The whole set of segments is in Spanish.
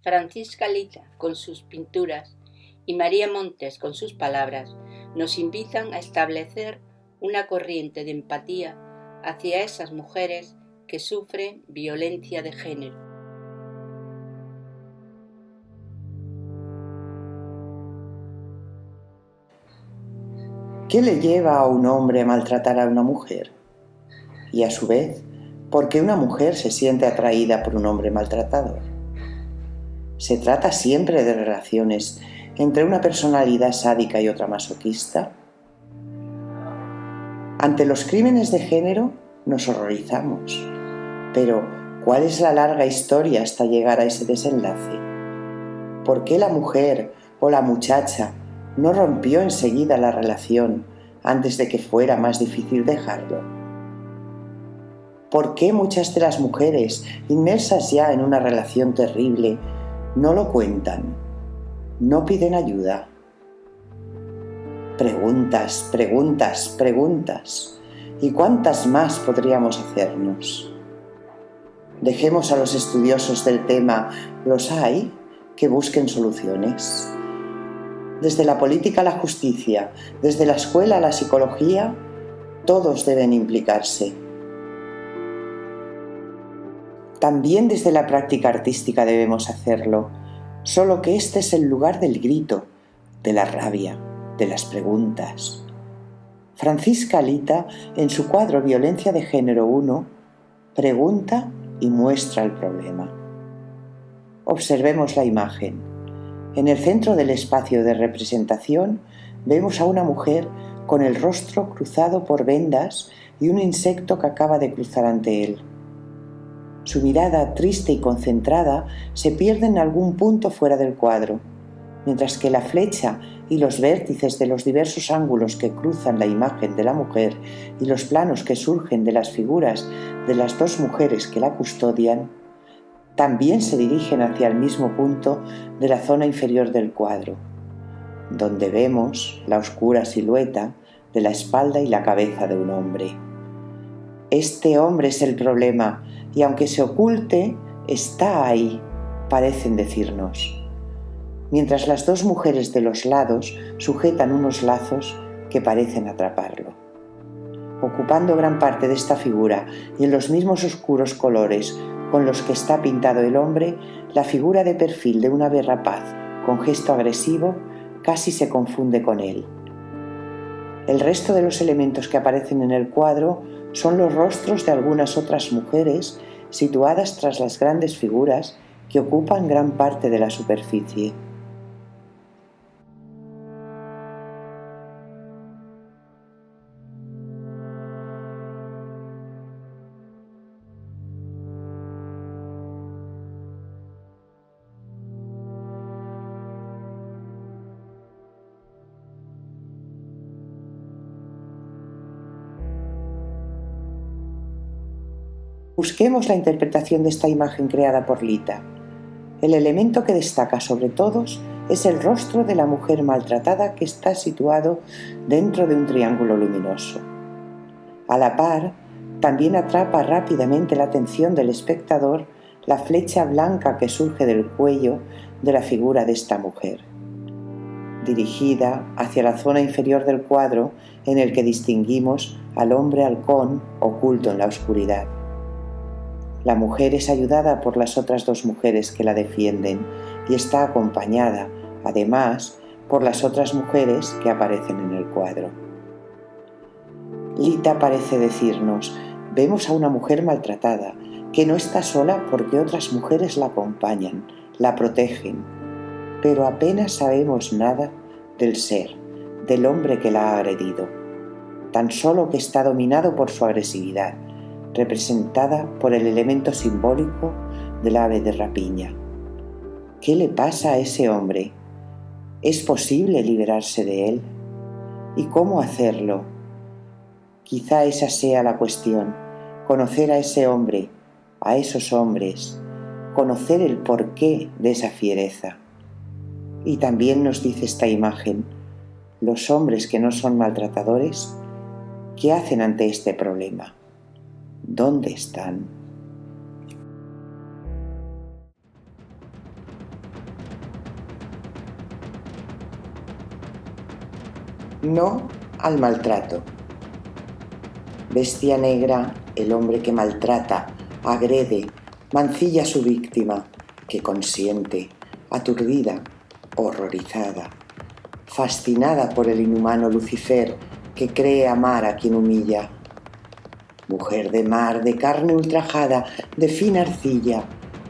Francisca Lita, con sus pinturas, y María Montes, con sus palabras, nos invitan a establecer una corriente de empatía hacia esas mujeres que sufren violencia de género. ¿Qué le lleva a un hombre a maltratar a una mujer? Y a su vez, ¿por qué una mujer se siente atraída por un hombre maltratador? ¿Se trata siempre de relaciones entre una personalidad sádica y otra masoquista? Ante los crímenes de género nos horrorizamos, pero ¿cuál es la larga historia hasta llegar a ese desenlace? ¿Por qué la mujer o la muchacha no rompió enseguida la relación antes de que fuera más difícil dejarlo? ¿Por qué muchas de las mujeres, inmersas ya en una relación terrible, no lo cuentan? ¿No piden ayuda? Preguntas, preguntas, preguntas. ¿Y cuántas más podríamos hacernos? Dejemos a los estudiosos del tema, los hay, que busquen soluciones. Desde la política a la justicia, desde la escuela a la psicología, todos deben implicarse. También desde la práctica artística debemos hacerlo, solo que este es el lugar del grito, de la rabia, de las preguntas. Francisca Lita, en su cuadro Violencia de Género 1, pregunta y muestra el problema. Observemos la imagen. En el centro del espacio de representación vemos a una mujer con el rostro cruzado por vendas y un insecto que acaba de cruzar ante él. Su mirada triste y concentrada se pierde en algún punto fuera del cuadro, mientras que la flecha y los vértices de los diversos ángulos que cruzan la imagen de la mujer y los planos que surgen de las figuras de las dos mujeres que la custodian, también se dirigen hacia el mismo punto de la zona inferior del cuadro, donde vemos la oscura silueta de la espalda y la cabeza de un hombre. Este hombre es el problema, y aunque se oculte, está ahí, parecen decirnos. Mientras las dos mujeres de los lados sujetan unos lazos que parecen atraparlo. Ocupando gran parte de esta figura y en los mismos oscuros colores con los que está pintado el hombre, la figura de perfil de un ave rapaz con gesto agresivo casi se confunde con él. El resto de los elementos que aparecen en el cuadro son los rostros de algunas otras mujeres situadas tras las grandes figuras que ocupan gran parte de la superficie. Busquemos la interpretación de esta imagen creada por Lita. El elemento que destaca sobre todos es el rostro de la mujer maltratada que está situado dentro de un triángulo luminoso. A la par, también atrapa rápidamente la atención del espectador la flecha blanca que surge del cuello de la figura de esta mujer, dirigida hacia la zona inferior del cuadro en el que distinguimos al hombre halcón oculto en la oscuridad. La mujer es ayudada por las otras dos mujeres que la defienden y está acompañada, además, por las otras mujeres que aparecen en el cuadro. Lita parece decirnos, vemos a una mujer maltratada, que no está sola porque otras mujeres la acompañan, la protegen, pero apenas sabemos nada del ser, del hombre que la ha agredido, tan solo que está dominado por su agresividad, representada por el elemento simbólico del ave de rapiña. ¿Qué le pasa a ese hombre? ¿Es posible liberarse de él? ¿Y cómo hacerlo? Quizá esa sea la cuestión, conocer a ese hombre, a esos hombres, conocer el porqué de esa fiereza. Y también nos dice esta imagen, los hombres que no son maltratadores, ¿qué hacen ante este problema? ¿Dónde están? no al maltrato. Bestia negra, el hombre que maltrata, agrede, mancilla a su víctima, que consiente, aturdida, horrorizada, fascinada por el inhumano Lucifer que cree amar a quien humilla. Mujer de mar, de carne ultrajada, de fina arcilla,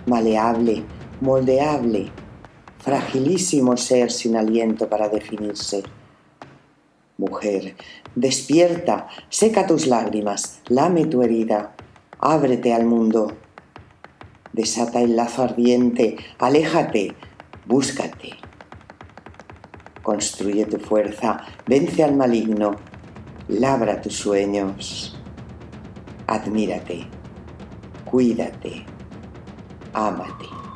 maleable, moldeable, fragilísimo ser sin aliento para definirse. Mujer, despierta, seca tus lágrimas, lame tu herida, ábrete al mundo. Desata el lazo ardiente, aléjate, búscate. Construye tu fuerza, vence al maligno, labra tus sueños. Admírate, cuídate, ámate.